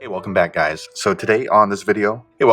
Hey, welcome back guys. So today on this video, we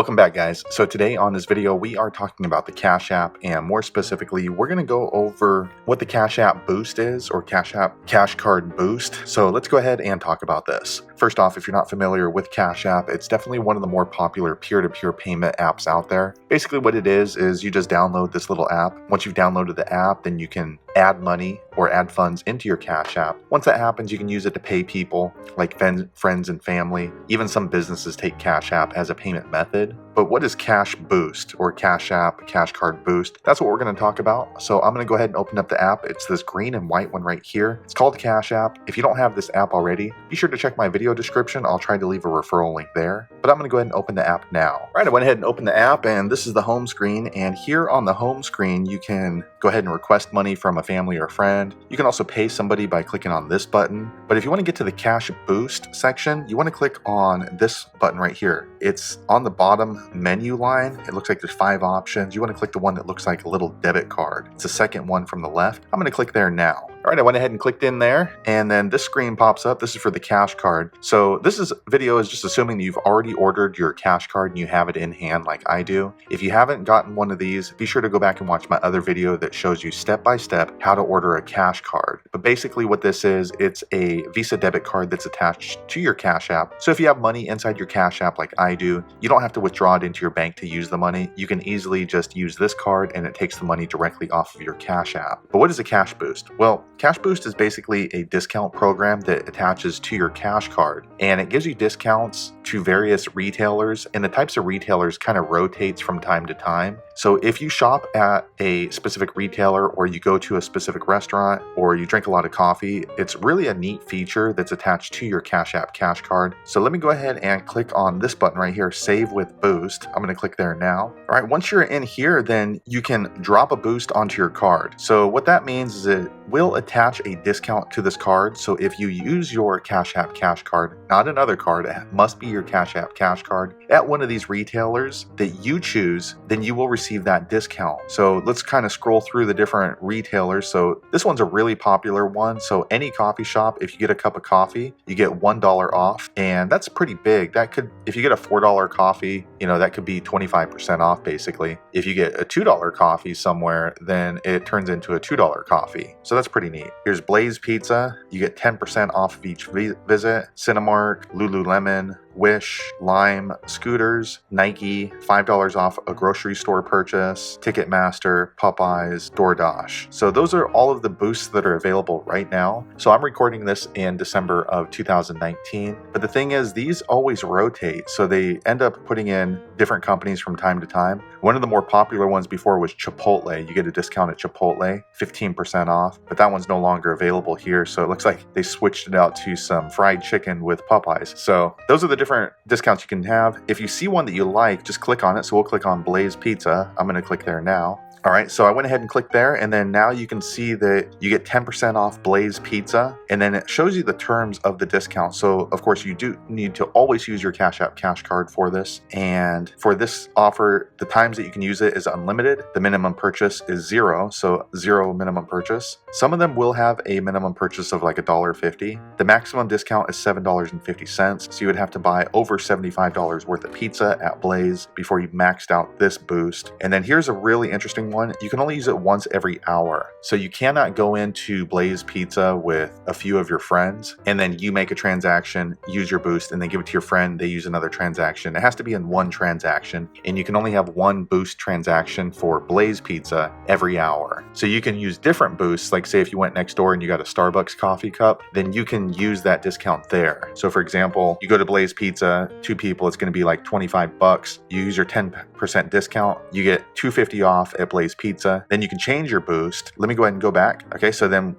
are talking about the Cash App, and more specifically, we're going to go over what the Cash App Boost is, or Cash App Cash Card Boost. So let's go ahead and talk about this. First off, if you're not familiar with Cash App, it's definitely one of the more popular peer-to-peer payment apps out there. Basically what it is you just download this little app. Once you've downloaded the app, then you can add money or add funds into your Cash App. Once that happens, you can use it to pay people like friends and family. Even some businesses take Cash App as a payment method. But what is Cash Boost, or Cash App Cash Card Boost? That's what we're going to talk about. So I'm going to go ahead and open up the app. It's this green and white one right here. It's called Cash App. If you don't have this app already, be sure to check my video description. I'll try to leave a referral link there. But I'm going to go ahead and open the app now. All right, I went ahead and opened the app, and this is the home screen. And here on the home screen, you can go ahead and request money from a family or friend. You can also pay somebody by clicking on this button. But if you want to get to the Cash Boost section, you want to click on this button right here. It's on the bottom menu line. It looks like there's 5 options. You want to click the one that looks like a little debit card. It's the second one from the left. I'm going to click there now. All right, I went ahead and clicked in there, and then this screen pops up. This is for the Cash Card. So video is just assuming that you've already ordered your Cash Card and you have it in hand like I do. If you haven't gotten one of these, be sure to go back and watch my other video that shows you step by step how to order a Cash Card. But basically what this is, it's a Visa debit card that's attached to your Cash App. So if you have money inside your Cash App like I do, you don't have to withdraw it into your bank to use the money. You can easily just use this card and it takes the money directly off of your Cash App. But what is a Cash Boost? Well, Cash Boost is basically a discount program that attaches to your Cash Card, and it gives you discounts to various retailers, and the types of retailers kind of rotates from time to time. So if you shop at a specific retailer, or you go to a specific restaurant, or you drink a lot of coffee, it's really a neat feature that's attached to your Cash App Cash Card. So let me go ahead and click on this button right here, Save with Boost. I'm going to click there now. All right, once you're in here, then you can drop a boost onto your card. So what that means is it will attach a discount to this card. So if you use your Cash App Cash Card, not another card, it must be your Cash App Cash Card, at one of these retailers that you choose, then you will receive that discount. So let's kind of scroll through the different retailers. So this one's a really popular one. So any coffee shop, if you get a cup of coffee, you get $1 off, and that's pretty big. That could, if you get a $4 coffee, that could be 25% off basically. If you get a $2 coffee somewhere, then it turns into a $2 coffee. So that's pretty neat. Here's Blaze Pizza. You get 10% off of each visit. Cinemark, Lululemon, Wish, Lime, Scooters, Nike, $5 off a grocery store purchase, Ticketmaster, Popeyes, DoorDash. So those are all of the boosts that are available right now. So I'm recording this in December of 2019. But the thing is, these always rotate. So they end up putting in different companies from time to time. One of the more popular ones before was Chipotle. You get a discount at Chipotle, 15% off, but that one's no longer available here. So it looks like they switched it out to some fried chicken with Popeyes. So those are the different discounts you can have. If you see one that you like, just click on it. So we'll click on Blaze Pizza. I'm going to click there now. All right, so I went ahead and clicked there, and then now you can see that you get 10% off Blaze Pizza, and then it shows you the terms of the discount. So of course you do need to always use your Cash App Cash Card for this. And for this offer, the times that you can use it is unlimited. The minimum purchase is 0, so 0 minimum purchase. Some of them will have a minimum purchase of like $1.50. The maximum discount is $7.50, so you would have to buy over $75 worth of pizza at Blaze before you maxed out this boost. And then here's a really interesting one. You can only use it once every hour. So you cannot go into Blaze Pizza with a few of your friends and then you make a transaction, use your boost, and then give it to your friend, they use another transaction. It has to be in one transaction, and you can only have one boost transaction for Blaze Pizza every hour. So you can use different boosts, like say if you went next door and you got a Starbucks coffee cup, then you can use that discount there. So for example, you go to Blaze Pizza, 2 people, it's going to be like $25. You use your 10% discount, you get $2.50 off at Blaze Pizza. Then you can change your boost. Let me go ahead and go back. Okay, so then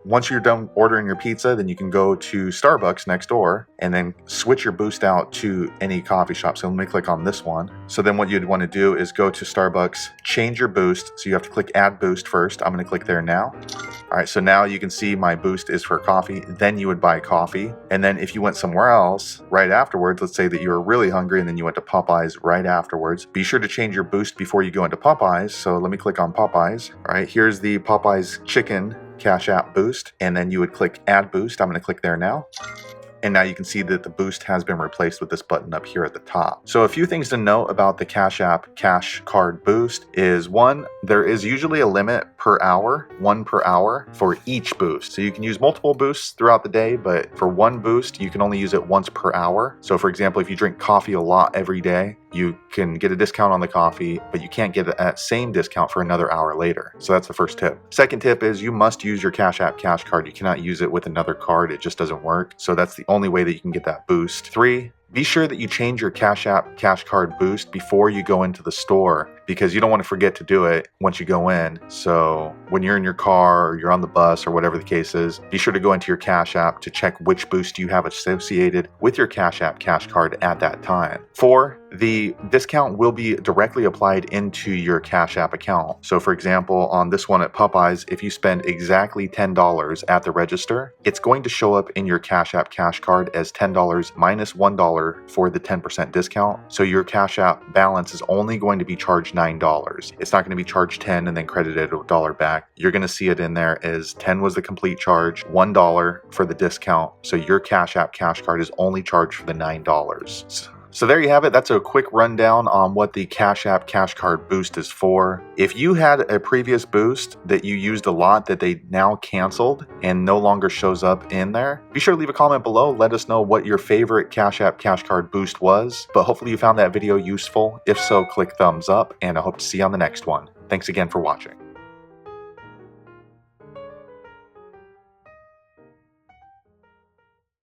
once you're done ordering your pizza, then you can go to Starbucks next door and then switch your boost out to any coffee shop. So let me click on this one. So then what you'd want to do is go to Starbucks, change your boost. So you have to click Add Boost first. I'm going to click there now. All right, so now you can see my boost is for coffee. Then you would buy coffee. And then if you went somewhere else right afterwards, let's say that you were really hungry and then you went to Popeyes right afterwards, be sure to change your boost before you go into Popeyes. So let me click on Popeyes. All right, here's the Popeyes chicken Cash App Boost, and then you would click Add Boost. I'm going to click there now. And now you can see that the boost has been replaced with this button up here at the top. So a few things to note about the Cash App Cash Card Boost is, one, there is usually a limit per hour, 1 per hour for each boost. So you can use multiple boosts throughout the day, but for one boost, you can only use it once per hour. So for example, if you drink coffee a lot every day, you can get a discount on the coffee, but you can't get that same discount for another hour later. So that's the first tip. Second tip is you must use your Cash App Cash Card. You cannot use it with another card. It just doesn't work. So that's the only way that you can get that boost. 3, be sure that you change your Cash App Cash Card Boost before you go into the store, because you don't want to forget to do it once you go in. So when you're in your car or you're on the bus or whatever the case is, be sure to go into your Cash App to check which boost you have associated with your Cash App Cash Card at that time. 4, the discount will be directly applied into your Cash App account. So for example, on this one at Popeyes, if you spend exactly $10 at the register, it's going to show up in your Cash App Cash Card as $10 minus $1 for the 10% discount. So your Cash App balance is only going to be charged $9. It's not going to be charged $10 and then credited $1 back. You're going to see it in there as $10 was the complete charge, $1 for the discount. So your Cash App Cash Card is only charged for the $9. So there you have it. That's a quick rundown on what the Cash App Cash Card Boost is for. If you had a previous boost that you used a lot that they now canceled and no longer shows up in there, be sure to leave a comment below. Let us know what your favorite Cash App Cash Card Boost was. But hopefully you found that video useful. If so, click thumbs up, and I hope to see you on the next one. Thanks again for watching.